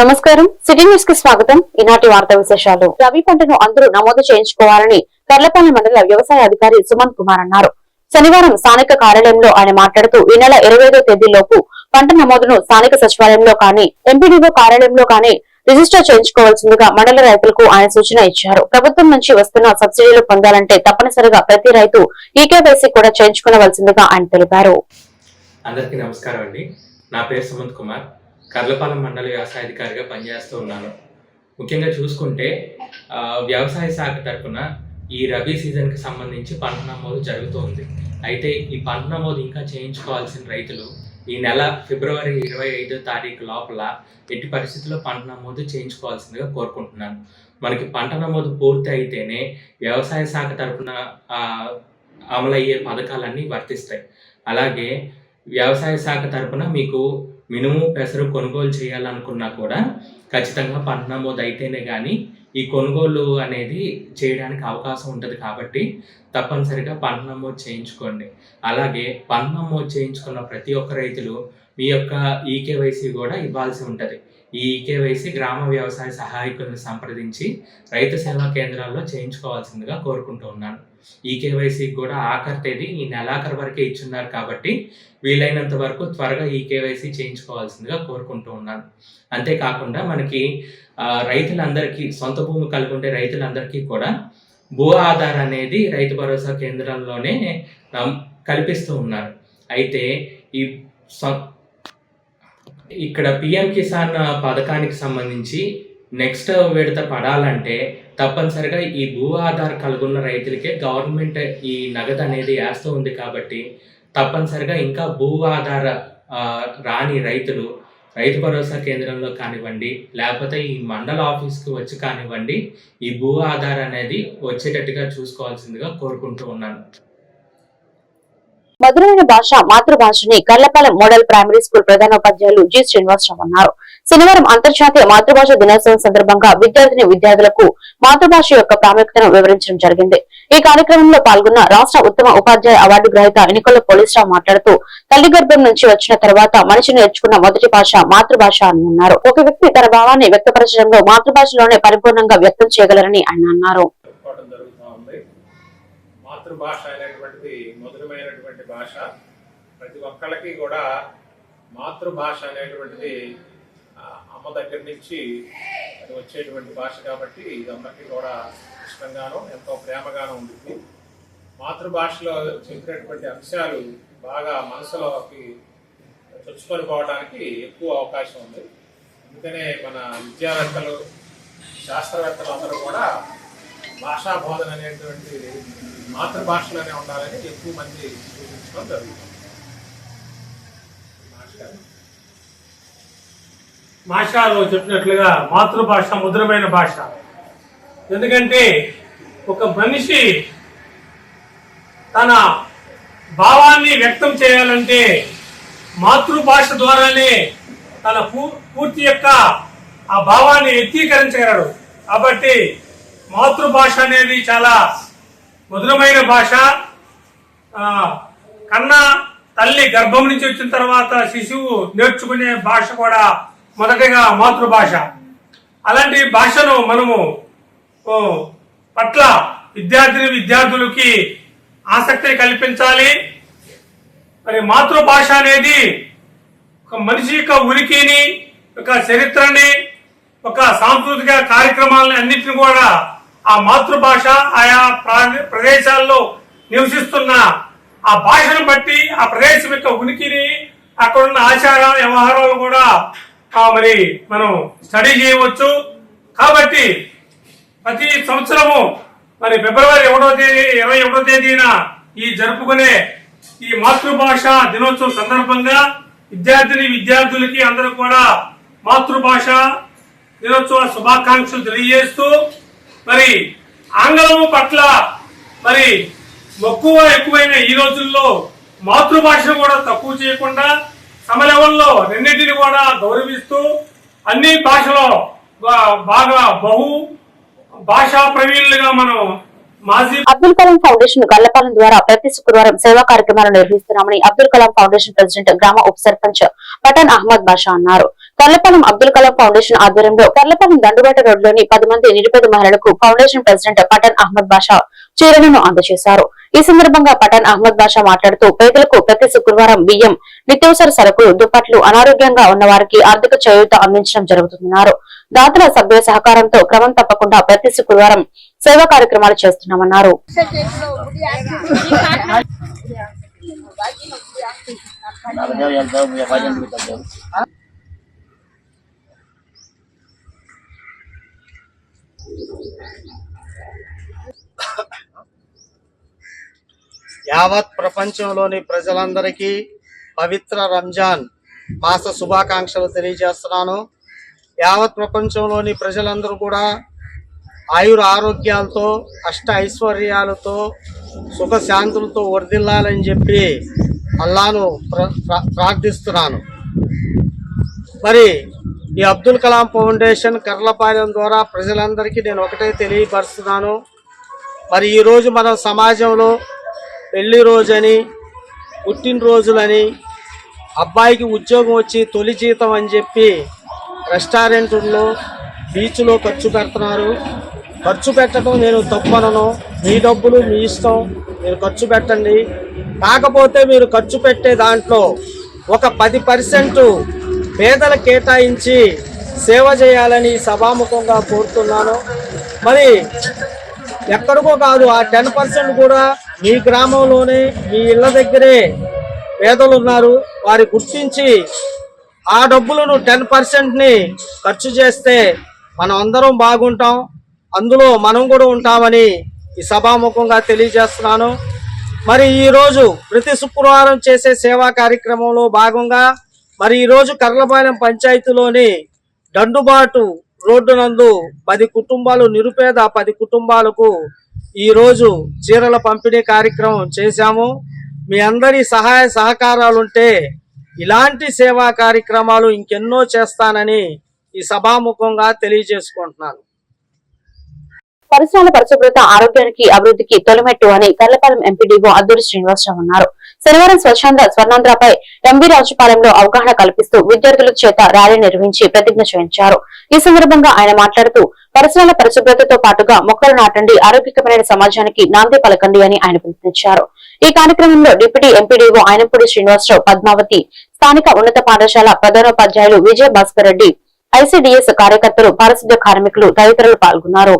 నమస్కారం city news కి స్వాగతం. ఈనాటి వార్తా విశేషాలు. రబీ పంటను అందరూ నమోదు చేయించుకోవాలని కర్లపల్లి మండల వ్యవసాయ అధికారి సుమన్ కుమార్ అన్నారు. శనివారం స్థానిక కార్యాలయంలో ఆయన మాట్లాడుతూ ఈ నెల 25వ తేదీలోపు పంట నమోదును స్థానిక సచివాలయంలో కానీ ఎంపీడీఓ కార్యాలయంలో కానీ రిజిస్టర్ చేయించుకోవాల్సిందిగా మండల రైతులకు ఆయన సూచన ఇచ్చారు. ప్రభుత్వం నుంచి వస్తున్న సబ్సిడీలు పొందాలంటే తప్పనిసరిగా ప్రతి రైతు ఈకేవైసీ కూడా చేయించుకోవాల్సిందిగా ఆయన తెలిపారు. అందరికీ నమస్కారం అండి. నా పేరు సుమంత్ కుమార్, కర్లపాలెం మండల వ్యవసాయ అధికారిగా పనిచేస్తూ ఉన్నాను. ముఖ్యంగా చూసుకుంటే వ్యవసాయ శాఖ తరఫున ఈ రబీ సీజన్కి సంబంధించి పంట నమోదు జరుగుతుంది. అయితే ఈ పంట నమోదు ఇంకా చేయించుకోవాల్సిన రైతులు ఈ నెల ఫిబ్రవరి 25వ తారీఖు లోపల ఎట్టి పరిస్థితుల్లో పంట నమోదు చేయించుకోవాల్సిందిగా కోరుకుంటున్నాను. మనకి పంట నమోదు పూర్తి అయితేనే వ్యవసాయ శాఖ తరఫున అమలయ్యే పథకాలన్నీ వర్తిస్తాయి. అలాగే వ్యవసాయ శాఖ తరఫున మీకు మినుము పెసరు కొనుగోలు చేయాలనుకున్నా కూడా ఖచ్చితంగా పంట నమోదు అయితేనే కానీ ఈ కొనుగోలు అనేది చేయడానికి అవకాశం ఉంటుంది. కాబట్టి తప్పనిసరిగా పంట నమోదు చేయించుకోండి. అలాగే పంట నమోదు చేయించుకున్న ప్రతి ఒక్క రైతులు మీ యొక్క ఈకేవైసీ కూడా ఇవ్వాల్సి ఉంటుంది. ఈ ఈకేవైసీ గ్రామ వ్యవసాయ సహాయకులను సంప్రదించి రైతు సేవా కేంద్రాల్లో చేయించుకోవాల్సిందిగా కోరుకుంటూ ఉన్నాను. ఈకేవైసీకి కూడా ఆఖరి తేదీ ఈ నెలాఖరు వరకే ఇచ్చున్నారు. కాబట్టి వీలైనంత వరకు త్వరగా ఈకేవైసీ చేయించుకోవాల్సిందిగా కోరుకుంటూ ఉన్నాను. అంతేకాకుండా మనకి రైతులందరికీ సొంత భూమి కలిగి ఉండే రైతులందరికీ కూడా భూ ఆధార్ అనేది రైతు భరోసా కేంద్రంలోనే కల్పిస్తూ ఉన్నారు. అయితే ఈ ఇక్కడ పిఎం కిసాన్ పథకానికి సంబంధించి నెక్స్ట్ విడత పడాలంటే తప్పనిసరిగా ఈ భూ ఆధార్ కలుగున్న రైతులకే గవర్నమెంట్ ఈ నగదు అనేది వేస్తూ ఉంది. కాబట్టి తప్పనిసరిగా ఇంకా భూ ఆధార రాని రైతులు రైతు భరోసా కేంద్రంలో కానివ్వండి, లేకపోతే ఈ మండల ఆఫీస్కి వచ్చి కానివ్వండి, ఈ భూ ఆధార్ అనేది వచ్చేటట్టుగా చూసుకోవాల్సిందిగా కోరుకుంటూ ఉన్నాను. మధురమైన భాష మాతృభాషని కర్లపాలెం మోడల్ ప్రైమరీ స్కూల్ ప్రధానోపాధ్యాయులు జి శ్రీనివాసరావు అన్నారు. శనివారం అంతర్జాతీయ మాతృభాష దినోత్సవం సందర్భంగా విద్యార్థులకు మాతృభాష యొక్క ప్రాముఖ్యతను వివరించడం జరిగింది. ఈ కార్యక్రమంలో పాల్గొన్న రాష్ట్ర ఉత్తమ ఉపాధ్యాయ అవార్డు గ్రహీత ఎన్నికల్లో పోలీసురావు మాట్లాడుతూ తల్లి గర్భం నుంచి వచ్చిన తర్వాత మనిషి నేర్చుకున్న మొదటి భాష మాతృభాష అని అన్నారు. ఒక వ్యక్తి తన భావాన్ని వ్యక్తపరచడంలో మాతృభాషలోనే పరిపూర్ణంగా వ్యక్తం చేయగలరని ఆయన అన్నారు. మాతృభాష అనేటువంటిది మధురమైనటువంటి భాష. ప్రతి ఒక్కళ్ళకి కూడా మాతృభాష అనేటువంటిది అమ్మ దగ్గర నుంచి అది వచ్చేటువంటి భాష. కాబట్టి ఇది అందరికీ కూడా ఇష్టంగానూ ఎంతో ప్రేమగానూ ఉంటుంది. మాతృభాషలో చెప్పినటువంటి అంశాలు బాగా మనసులోకి చొచ్చుకొని పోవడానికి ఎక్కువ అవకాశం ఉంది. అందుకనే మన విద్యావేత్తలు శాస్త్రవేత్తలు అందరూ కూడా భాషా బోధన అనేటువంటి మాతృభాషలోనే ఉండాలని ఎక్కువ మంది సూచించడం జరుగుతుంది. మాషాలో చెప్పినట్లుగా మాతృభాష మధురమైన భాష. ఎందుకంటే ఒక మనిషి తన భావాన్ని వ్యక్తం చేయాలంటే మాతృభాష ద్వారానే తన పూర్తి యొక్క ఆ భావాన్ని వ్యక్తీకరించగలడు. కాబట్టి మాతృభాష అనేది చాలా మధురమైన భాష. కన్నా తల్లి గర్భం నుంచి వచ్చిన తర్వాత శిశువు నేర్చుకునే భాష కూడా మొదటగా మాతృభాష. అలాంటి భాషను మనము పట్ల విద్యార్థులకి ఆసక్తి కల్పించాలి. మరి మాతృభాష అనేది ఒక మనిషి యొక్క ఉనికిని, ఒక చరిత్రని, ఒక సాంస్కృతిక కార్యక్రమాలని అన్నింటిని కూడా ఆ మాతృభాష ఆయా ప్రదేశాల్లో నివసిస్తున్న ఆ భాషను బట్టి ఆ ప్రదేశం యొక్క ఉనికిని, అక్కడున్న ఆచార వ్యవహారాలు కూడా మరి మనం స్టడీ చేయవచ్చు. కాబట్టి ప్రతి సంవత్సరము మరి ఫిబ్రవరి 21వ తేదీన ఈ జరుపుకునే ఈ మాతృభాష దినోత్సవం సందర్భంగా విద్యార్థులకి అందరూ కూడా మాతృభాష దినోత్సవ శుభాకాంక్షలు తెలియజేస్తూ మరి ఆంగ్లము పట్ల మరి ఎక్కువైన ఈ రోజుల్లో మాతృభాషను కూడా తక్కువ చేయకుండా సమలెవల్లో రెండింటిని కూడా గౌరవిస్తూ అన్ని భాషలో బాగా బహు భాషా ప్రవీణులుగా మనం అబ్దుల్ కలాం ఫౌండేషన్ గల్లపాలెం ద్వారా ప్రతి శుక్రవారం సేవా కార్యక్రమాలు నిర్వహిస్తున్నామని అబ్దుల్ కలాం ఫౌండేషన్ ప్రెసిడెంట్ గ్రామ ఉప సర్పంచ్ పఠాన్ అహ్మద్ బాషా అన్నారు. కర్లపాలెం అబ్దుల్ కలాం ఫౌండేషన్ ఆధ్వర్యంలో కర్లపాలెం దండుబాట రోడ్లోని 10 మంది నిరుపేద మహిళలకు ఫౌండేషన్ ప్రెసిడెంట్ పఠాన్ అహ్మద్ బాషా చీరలను అందజేశారు. ఈ సందర్భంగా పఠాన్ అహ్మద్ బాషా మాట్లాడుతూ పేదలకు ప్రతి శుక్రవారం బియ్యం, నిత్యావసర సరుకులు, దుప్పట్లు, అనారోగ్యంగా ఉన్న వారికి ఆర్థిక చేయూత అందించడం జరుగుతుందన్నారు. దాతల సభ్యుల సహకారంతో క్రమం తప్పకుండా ప్రతి శుక్రవారం సేవా కార్యక్రమాలు చేస్తున్నామన్నారు. యావత్ ప్రపంచంలోని ప్రజలందరికీ పవిత్ర రంజాన్ మాస శుభాకాంక్షలు తెలియజేస్తున్నాను. యావత్ ప్రపంచంలోని ప్రజలందరూ కూడా ఆయుర ఆరోగ్యాలతో, అష్ట ఐశ్వర్యాలతో, సుఖశాంతులతో వర్ధిల్లాలని చెప్పి అల్లాను ప్రార్థిస్తున్నాను. మరి ఈ అబ్దుల్ కలాం ఫౌండేషన్ కర్లపాలెం ద్వారా ప్రజలందరికీ నేను ఒకటే తెలియపరుస్తున్నాను. మరి ఈరోజు మన సమాజంలో పెళ్లి రోజని, పుట్టినరోజులని, అబ్బాయికి ఉద్యోగం వచ్చి తొలి జీతం అని చెప్పి రెస్టారెంట్లో, బీచ్లో ఖర్చు పెడుతున్నారు. ఖర్చు పెట్టడం నేను తప్పనను. మీ డబ్బులు మీ ఇష్టం, మీరు ఖర్చు పెట్టండి. కాకపోతే మీరు ఖర్చు పెట్టే దాంట్లో ఒక 10% పేదలు కేటాయించి సేవ చేయాలని సభాముఖంగా కోరుతున్నాను. మరి ఎక్కడికో కాదు, ఆ 10% కూడా మీ గ్రామంలోనే, మీ ఇళ్ళ దగ్గరే పేదలు ఉన్నారు, వారి గుర్తించి ఆ డబ్బులను 10%ని ఖర్చు చేస్తే మనం అందరం బాగుంటాం, అందులో మనం కూడా ఉంటామని ఈ సభాముఖంగా తెలియజేస్తున్నాను. మరి ఈరోజు ప్రతి శుక్రవారం చేసే సేవా కార్యక్రమంలో భాగంగా మరి ఈరోజు కర్లపాలెం పంచాయతీలోని దండుబాటు రోడ్డు నందు 10 కుటుంబాలు, నిరుపేద 10 కుటుంబాలకు ఈరోజు చీరల పంపిణీ కార్యక్రమం చేశాము. మీ అందరి సహాయ సహకారాలుంటే ఇలాంటి సేవా కార్యక్రమాలు ఇంకెన్నో చేస్తానని ఈ సభాముఖంగా తెలియజేసుకుంటున్నాను. పరిసరాల పరిశుభ్రత ఆరోగ్యానికి అభివృద్ధికి తొలిమెట్టు అని కర్లపాలెం ఎంపీడీఓ అద్దూరి శ్రీనివాసరావు అన్నారు. శనివారం స్వచ్ఛంద స్వర్ణాంధ్రపై ఎంబీ రాజుపాలెంలో అవగాహన కల్పిస్తూ విద్యార్థుల చేత ర్యాలీ నిర్వహించి ప్రతిజ్ఞ చేయించారు. ఈ సందర్భంగా ఆయన మాట్లాడుతూ పరిసరాల పరిశుభ్రతతో పాటుగా మొక్కలు నాటండి, ఆరోగ్యకరమైన సమాజానికి నాంది పలకండి అని ఆయన పిలుపునిచ్చారు. ఈ కార్యక్రమంలో డిప్యూటీ ఎంపీడీఓ ఆయనపూడి శ్రీనివాసరావు, పద్మావతి, స్థానిక ఉన్నత పాఠశాల ప్రధానోపాధ్యాయులు విజయ భాస్కర్ రెడ్డి, ఐసీడీఎస్ కార్యకర్తలు, పారిశుద్ధ్య కార్మికులు తదితరులు పాల్గొన్నారు.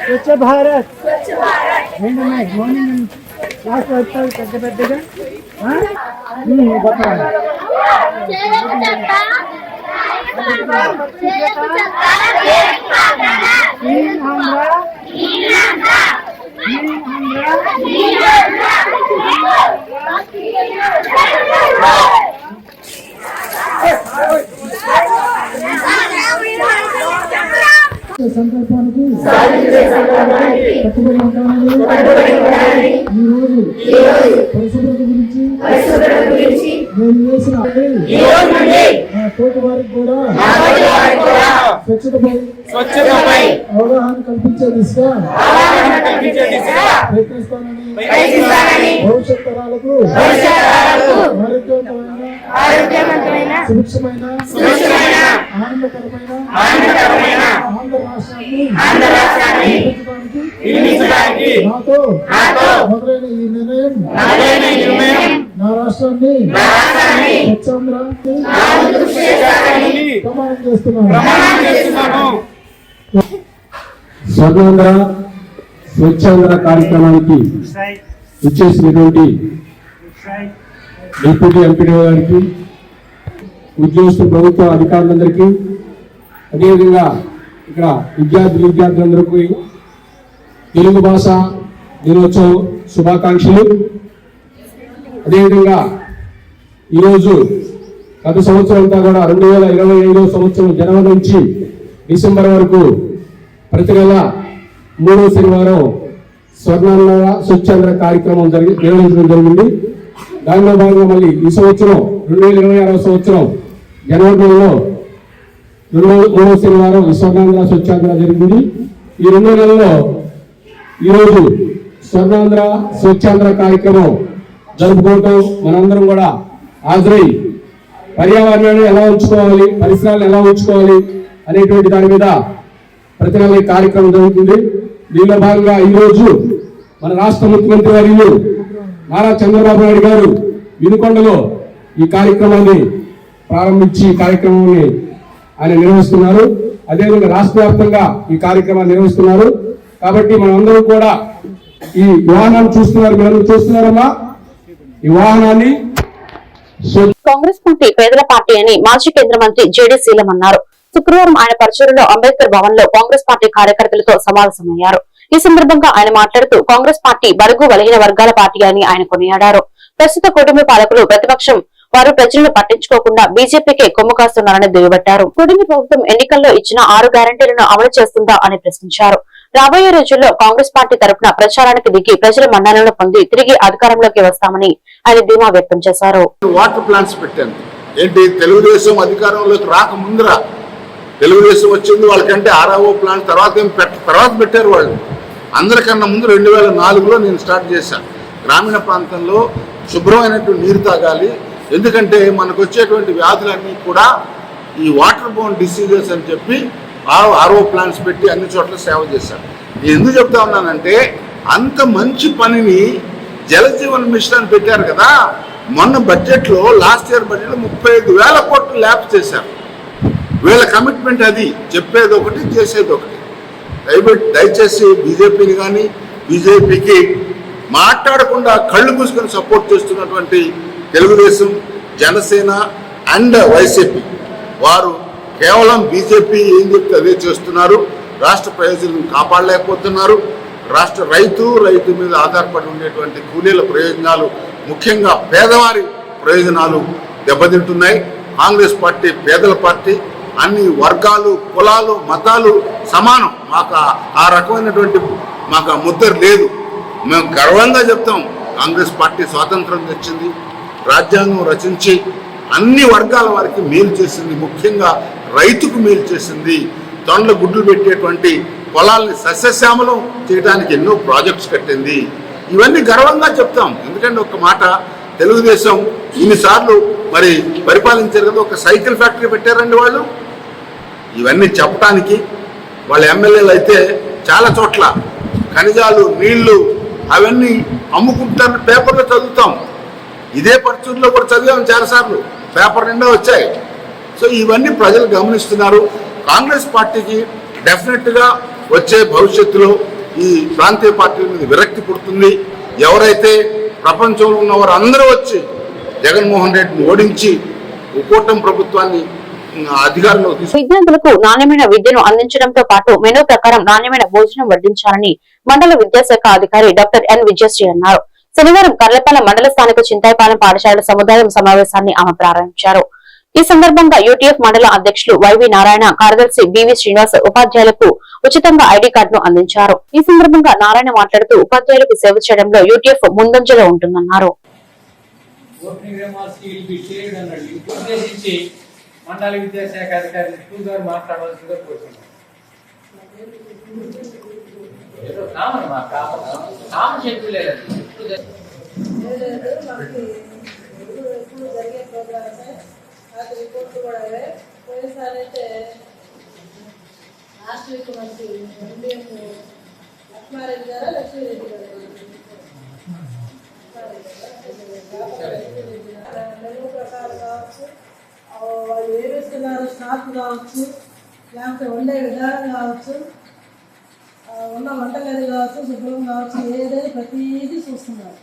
స్వచ్ఛ భారత్ క్లాస్ వస్తారు పెద్ద పెద్దగా సంకల్పానికి కట్టుబడి ఉంటానని ఈరోజు పరిశుభ్రత గురించి నేను చేసిన నా తోటి వారికి కూడా స్వచ్ఛతపై అవగాహన కల్పించే దిశగా ప్రయత్నిస్తానని భవిష్యత్ తరాలకు ఆరోగ్యవంతమైన సురక్షమైన ఆనందకరమైన ఆంధ్ర రాష్ట్రాన్ని నిర్మించడానికి నాతో మొదలైన ఈ నిర్ణయం నా రాష్ట్రాన్ని ప్రమాణం చేస్తున్నాను. స్వర్ణాంధ్ర స్వచ్ఛాంధ్ర కార్యక్రమానికి ఇచ్చేసినటువంటి డిప్యూటీ ఎంపీడీఓ గారికి, ఉద్యోగస్తు ప్రభుత్వ అధికారులందరికీ, అదేవిధంగా ఇక్కడ విద్యార్థులందరికీ తెలుగు భాష దినోత్సవం శుభాకాంక్షలు. అదేవిధంగా ఈరోజు గత సంవత్సరం అంతా కూడా 2025వ సంవత్సరం జనవరి నుంచి డిసెంబర్ వరకు ప్రతి నెల 3వ శనివారం స్వర్ణాంధ్ర స్వచ్ఛాంధ్ర కార్యక్రమం నిర్వహించడం జరిగింది. దానిలో భాగంగా మళ్ళీ ఈ సంవత్సరం 2026 సంవత్సరం జనవరి నెలలో 3వ శనివారం ఈ స్వర్ణాంధ్ర స్వచ్ఛాంధ్ర జరిగింది. ఈ 2 నెలల్లో ఈరోజు స్వర్ణాంధ్ర స్వచ్ఛాంధ్ర కార్యక్రమం జరుపుకోవటం, మనందరం కూడా హాజరై పర్యావరణాన్ని ఎలా ఉంచుకోవాలి, పరిసరాలను ఎలా ఉంచుకోవాలి అనేటువంటి దాని మీద ప్రతి నెల కార్యక్రమం జరుగుతుంది. దీనిలో భాగంగా ఈరోజు మన రాష్ట్ర ముఖ్యమంత్రి వర్యులు నారా చంద్రబాబు నాయుడు గారు వినుకొండలో ఈ కార్యక్రమాన్ని ప్రారంభించి కార్యక్రమాన్ని ఆయన నిర్వహిస్తున్నారు. అదేవిధంగా రాష్ట్ర వ్యాప్తంగా ఈ కార్యక్రమాన్ని నిర్వహిస్తున్నారు. కాబట్టి మనందరం కూడా ఈ వాహనాన్ని చూస్తున్నారు, మీరు చూస్తున్నారమ్మా ఈ వాహనాన్ని. కాంగ్రెస్ పార్టీ పేదల పార్టీ అని మాజీ కేంద్ర మంత్రి జేడీ శీలం అన్నారు. శుక్రవారం ఆయన పరచూరులో అంబేద్కర్ భవన్ లో కాంగ్రెస్ పార్టీ కార్యకర్తలతో సమావేశమయ్యారు. ఈ సందర్భంగా ఆయన మాట్లాడుతూ కాంగ్రెస్ పార్టీ బడుగు బలహీన వర్గాల పార్టీ అని ఆయన కొనియాడారు. ప్రస్తుత కుటుంబ పాలకులు ప్రతిపక్షం వారు ప్రజలను పట్టించుకోకుండా బీజేపీకే కొమ్ము కాస్తున్నారని దుయ్యబట్టారు. కుటుంబ ప్రభుత్వం ఎన్నికల్లో ఇచ్చిన 6 గ్యారంటీలను అమలు చేస్తుందా అని ప్రశ్నించారు. రాబోయే రోజుల్లో కాంగ్రెస్ పార్టీ తరఫున ప్రచారానికి దిగి ప్రజల మన్ననలను పొంది తిరిగి అధికారంలోకి వస్తామని ఆయన ధీమా వ్యక్తం చేశారు. వాటర్ ప్లాంట్స్ పెట్టాను. ఏంటి, తెలుగుదేశం అధికారంలోకి రాక ముందర తెలుగుదేశం వచ్చింది, వాళ్ళకంటే ఆర్ఓ ప్లాంట్ తర్వాత పెట్టారు వాళ్ళు. అందరికన్నా ముందు 2004లో నేను స్టార్ట్ చేశాను. గ్రామీణ ప్రాంతంలో శుభ్రమైనటువంటి నీరు తాగాలి, ఎందుకంటే మనకు వచ్చేటువంటి వ్యాధులన్నీ కూడా ఈ వాటర్ బోర్న్ డిసీజెస్ అని చెప్పి ఆర్ఓ ప్లాంట్స్ పెట్టి అన్ని చోట్ల సేవ చేశాను. నేను ఎందుకు చెప్తా ఉన్నానంటే, అంత మంచి పనిని జలజీవన్ మిషన్ అని పెట్టారు కదా. మొన్న బడ్జెట్లో లాస్ట్ ఇయర్ బడ్జెట్లో 35,000 కోట్లు ల్యాబ్స్ చేశారు. వీళ్ళ కమిట్మెంట్ అది, చెప్పేది ఒకటి చేసేది ఒకటి. దయచేసి బీజేపీని కానీ బీజేపీకి మాట్లాడకుండా కళ్ళు మూసుకొని సపోర్ట్ చేస్తున్నటువంటి తెలుగుదేశం, జనసేన అండ్ వైసీపీ వారు కేవలం బీజేపీ ఏం చెప్తే అదే చేస్తున్నారు. రాష్ట్ర ప్రయోజనం కాపాడలేకపోతున్నారు. రాష్ట్ర రైతు మీద ఆధారపడి ఉండేటువంటి కూలీల ప్రయోజనాలు, ముఖ్యంగా పేదవారి ప్రయోజనాలు దెబ్బతింటున్నాయి. కాంగ్రెస్ పార్టీ పేదల పార్టీ, అన్ని వర్గాలు, కులాలు, మతాలు సమానం. మాకు ఆ రకమైనటువంటి మాకు ఆ ముద్ర లేదు. మేము గర్వంగా చెప్తాం, కాంగ్రెస్ పార్టీ స్వాతంత్రం తెచ్చింది, రాజ్యాంగం రచించి అన్ని వర్గాల వారికి మేలు చేసింది, ముఖ్యంగా రైతుకు మేలు చేసింది. తొండల గుడ్లు పెట్టేటువంటి పొలాల్ని సస్యశ్యామలం చేయడానికి ఎన్నో ప్రాజెక్ట్స్ కట్టింది. ఇవన్నీ గర్వంగా చెప్తాం. ఎందుకంటే ఒక మాట, తెలుగుదేశం ఇన్నిసార్లు మరి పరిపాలించారు కదా, ఒక సైకిల్ ఫ్యాక్టరీ పెట్టారండి వాళ్ళు. ఇవన్నీ చెప్పడానికి వాళ్ళ ఎమ్మెల్యేలు అయితే చాలా చోట్ల ఖనిజాలు, నీళ్లు అవన్నీ అమ్ముకుంటారని పేపర్లో చదువుతాం. ఇదే పరచూరులో కూడా చదివాం చాలాసార్లు, పేపర్ నిండా వచ్చాయి. సో ఇవన్నీ ప్రజలు గమనిస్తున్నారు. కాంగ్రెస్ పార్టీకి డెఫినెట్గా వచ్చే భవిష్యత్తులో ఈ ప్రాంతీయ పార్టీల మీద విరక్తి పుడుతుంది. ఎవరైతే ప్రపంచంలో ఉన్నవారు అందరూ వచ్చి జగన్మోహన్ రెడ్డిని ఓడించి కూటమి ప్రభుత్వాన్ని అధికారంలో విద్యార్థులకు నాణ్యమైన విద్యను అందించడంతో పాటు మెనూ ప్రకారం నాణ్యమైన భోజనం వడ్డించాలని మండల విద్యాశాఖ అధికారి డాక్టర్ ఎన్ విజయశ్రీ అన్నారు. శనివారం కర్లపాలెం మండల స్థానిక చింతాయిపాలెం పాఠశాల సముదాయం సమావేశాన్ని ఆమె ప్రారంభించారు. ఈ సందర్భంగా యూటీఎఫ్ మండల అధ్యక్షులు వైవి నారాయణ, కార్యదర్శి బివి శ్రీనివాస్ ఉపాధ్యాయులకు ఉచితంగా ఐడి కార్డును అందించారు. ఈ సందర్భంగా నారాయణ మాట్లాడుతూ ఉపాధ్యాయులకు సేవ చేయడంలో యూటీఎఫ్ ముందంజలో ఉంటుందన్నారు. మండల విద్యాశాఖ అధికారి స్కూల్ గారు మాట్లాడవలసిందిగా కోరుతున్నాం. రిపోర్ట్లు కూడా అవే. పోయినసారి అయితే లాస్ట్ వీక్ మనకి ఎండిఎం లక్ష్మారెడ్డి గారా లక్ష్మీరెడ్డి గారు మెనూ ప్రకారం కావచ్చు, వాళ్ళు ఏమిస్తున్నారు స్టాక్ కావచ్చు, లేకపోతే వండే విధానం కావచ్చు, ఉన్న వంటగది కావచ్చు, శుభ్రం కావచ్చు, ఏదైనా ప్రతిదీ చూస్తున్నారు.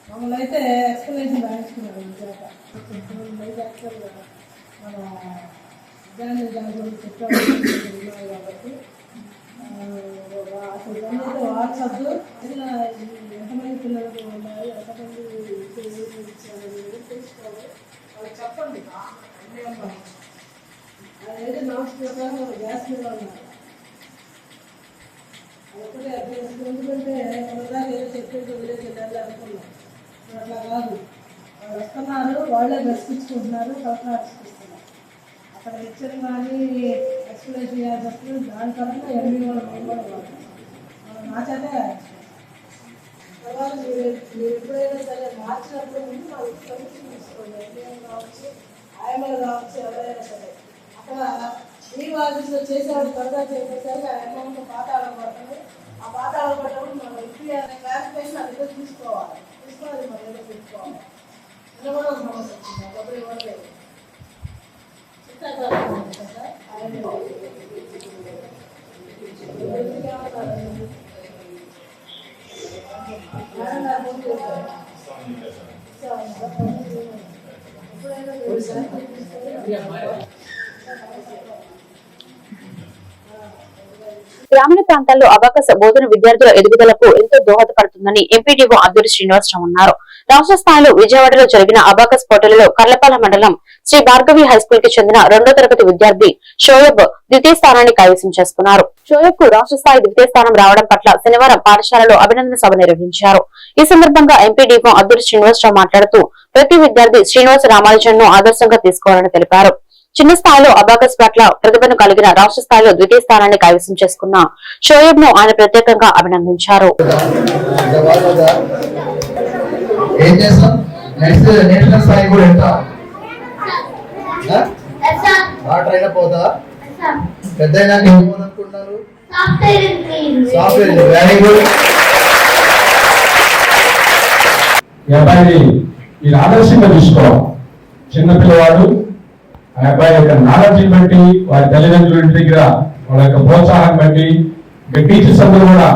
మమ్మల్ని అయితే ఎక్స్ప్లెనేషన్ రాయించుకున్నారు. యాక్చువల్గా మన దాని గురించి చెప్పారు కాబట్టి అసలు ఇవన్నీ అయితే వాట్సాప్ ఎంతమంది పిల్లలకు ఉన్నాయి, ఎంతమంది తెలుసుకోవాలి, వాళ్ళు చెప్పండి. అదైతే నోట్స్ ప్రకారం గ్యాస్ మీద ఉన్నారు. అదొకటే అర్థం. ఎందుకంటే మన దాకా ఏదో చెప్పేసి వదిలేసి వెళ్ళాలి అనుకున్నాం. అట్లా కాదు, వాళ్ళు వస్తున్నారు, వాళ్ళే దర్శించుకుంటున్నారు, కలెక్టర్ ఆఫీస్కి ఇస్తున్నారు. అక్కడ లెక్చర్ కానీ ఎక్స్ప్లెయిన్ చేయాల్సి దాని పరంగా ఎంపీ వాళ్ళు మా చేతే తర్వాత మీరు ఎప్పుడైనా సరే మార్చినప్పుడు ముందు మాకు పర్మిషన్ తీసుకోండి. ఎంపీఎం కావచ్చు, ఆయమలు కావచ్చు, ఎవరైనా సరే అక్కడ ఈ ఆఫీస్లో చేసేవాడు త్వరగా చేసేసరికి ఆ అమౌంట్ పాతాళం పడుతుంది. ఆ పాతాళం పడ్డప్పుడు మనం ఎంపీ అనే క్లారిఫికేషన్ అది కూడా తీసుకోవాలి. మరి ఏదో తీసుకోవాలి. ఇది కూడా ఒక సమస్య వచ్చింది. అప్పుడు ఇవ్వలేదు గ్రామీణ ప్రాంతాల్లో అబాకస్ బోధన విద్యార్థుల ఎదుగుదలకు ఎంతో దోహదపడుతుందని ఎంపీడీఓ అద్దూరి శ్రీనివాసరావు అన్నారు. రాష్ట్ర స్థాయిలో విజయవాడలో జరిగిన అబాకస్ పోటీలలో కర్లపాలెం మండలం శ్రీ భార్గవి హైస్కూల్ కి చెందిన 2వ తరగతి విద్యార్థి షోయబ్ ద్వితీయ స్థానాన్ని కైవసం చేసుకున్నారు. షోయబ్ కు రాష్ట్ర స్థాయి ద్వితీయ స్థానం రావడం పట్ల శనివారం పాఠశాలలో అభినందన సభ నిర్వహించారు. ఈ సందర్భంగా ఎంపీడీఓ అద్దూరి శ్రీనివాసరావు మాట్లాడుతూ ప్రతి విద్యార్థి శ్రీనివాస రామానుజన్ ను ఆదర్శంగా తీసుకోవాలని తెలిపారు. చిన్న స్థాయిలో అబాకస్ పట్ల ప్రతిభను కలిగిన రాష్ట్ర స్థాయిలో ద్వితీయ స్థానాన్ని కైవసం చేసుకున్న షోయబ్ ను ఆయన ప్రత్యేకంగా అభినందించారు. మీరు ఆదర్శంగా తీసుకోవాలి. చిన్నపిల్లవాడు ఆ అబ్బాయి యొక్క నాలెడ్జ్ బట్టి, వారి తల్లిదండ్రుల దగ్గర వాళ్ళ యొక్క ప్రోత్సాహం బట్టి, ఇంకా టీచర్స్ అందరూ కూడా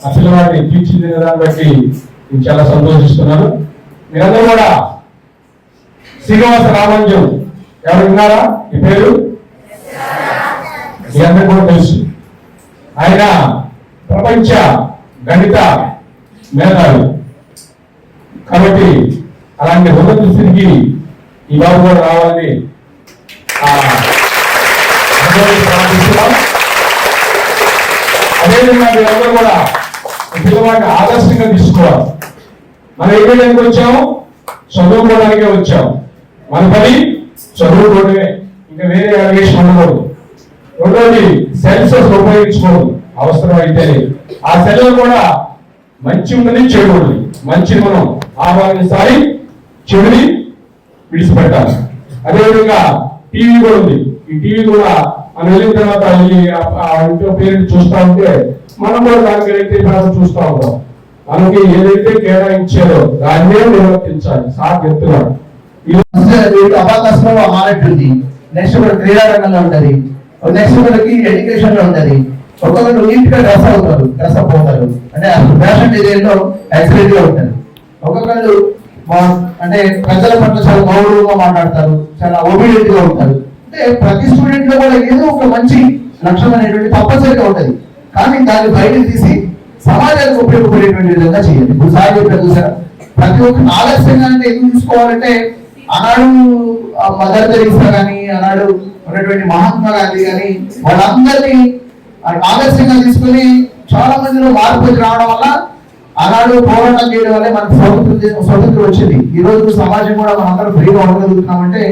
ఆ పిల్లవాడిని తీర్చిదిద్దిన దాన్ని బట్టి నేను చాలా సంతోషిస్తున్నాను. మీరందరూ కూడా శ్రీనివాస రామానుజం ఎవరు విన్నారా? ఈ పేరు మీ అందరూ కూడా తెలుసు. ఆయన ప్రపంచ గణిత మేధావి కాబట్టి అలాంటి ఉన్నత స్థితికి ఈ బాబు కూడా రావాలని అదేవిధంగా మీరందరూ కూడా పిల్లవాడిని ఆదర్శంగా తీసుకోవాలి. మనం ఏ విధంగా వచ్చాము? చదువుకోవడానికే వచ్చాము. మన పని చదువుకోవడమే, ఇంకా వేరే అలిగేషన్ ఉండకూడదు. రెండోది సెన్సెస్ ఉపయోగించుకోవద్దు. అవసరం అయితే ఆ సెల్లో కూడా మంచి ఉన్నది, చెడు ఉన్నది. మంచిని మనం ఆహ్వానించాలి, చెడుని విడిచిపెట్టాలి. అదేవిధంగా టీవీ కూడా ఉంది. ఈ టీవీ కూడా మనం వెళ్ళిన తర్వాత ఇంట్లో పేరెంట్ చూస్తూ ఉంటే మనం కూడా దానికి అయితే చూస్తూ ఉంటాం. మనకి ఏదైతే కేటాయించారో దాన్నే నిర్వర్తించాలి. సార్ చెప్తున్నాడు. అబాకస్ లో నాలెడ్జ్ ఉంది, నెక్స్ట్ కూడా క్రీడా రంగంలో ఉంటది, నెక్స్ట్ మనకి ఎడ్యుకేషన్ లో ఉంటది. ఒక్కొక్కరు నీట్ గా డ్రెస్ అవుతారు, డ్రెస్ అప్ అవుతారు, అంటే ఫ్యాషన్ డిజైన్ లో ఎక్సలెంట్ గా ఉంటారు. ఒక్కొక్కరు అంటే ప్రజల పట్ల చాలా గౌరవంగా మాట్లాడతారు, చాలా ఒబీడియంట్ గా ఉంటారు. అంటే ప్రతి స్టూడెంట్ లో కూడా ఏదో ఒక మంచి లక్షణం అనేటువంటి తప్పనిసరిగా ఉంటది. కానీ దాన్ని బయటకు తీసి సమాజానికి ఉపయోగపడేటువంటి విధంగా చేయాలి. ఇప్పుడు సార్ చెప్పారు చూసారా, ప్రతి ఒక్క ఆలస్యంగా అంటే ఎందుకు చూసుకోవాలంటే ఆనాడు మదర్ తెరీసా కానీ, ఆనాడు ఉన్నటువంటి మహాత్మా గాంధీ కానీ వాళ్ళందరినీ ఆదర్శంగా తీసుకుని చాలా మందిలో మార్పు రావడం వల్ల ఆనాడు పోరాటం చేయడం వల్లే మనకు స్వతంత్రం వచ్చింది. ఈ రోజు సమాజం కూడా మనందరం ఫ్రీగా ఉండగలుగుతున్నామంటే